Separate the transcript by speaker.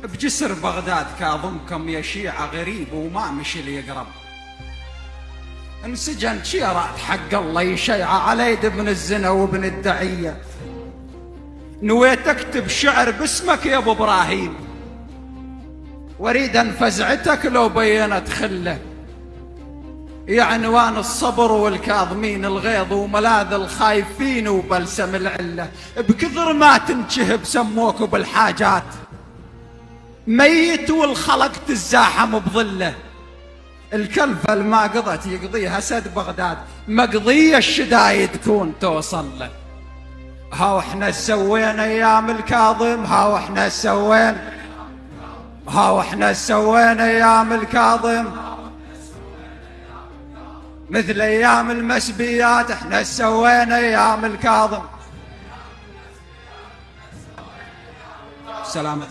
Speaker 1: بجسر بغداد كاظمكم يا شيعة غريب وما مشي لي يقرب. انسجن شيرات حق الله يشيع على يد ابن الزنا وابن الدعية. نويت اكتب شعر باسمك يا ابو ابراهيم، واريد ان فزعتك لو بينت خله، يا عنوان الصبر والكاظمين الغيظ وملاذ الخايفين وبلسم العله. بكثر ما تنشهب سموك بالحاجات، ميت والخلق تزاحم بظله. الكلفة الما قضت يقضيها سد بغداد، مقضية الشدايد تكون توصل له. هاو احنا سوينا ايام الكاظم، هاو احنا سوينا ايام الكاظم، مثل ايام المسبيات احنا سوينا ايام الكاظم. سلامة.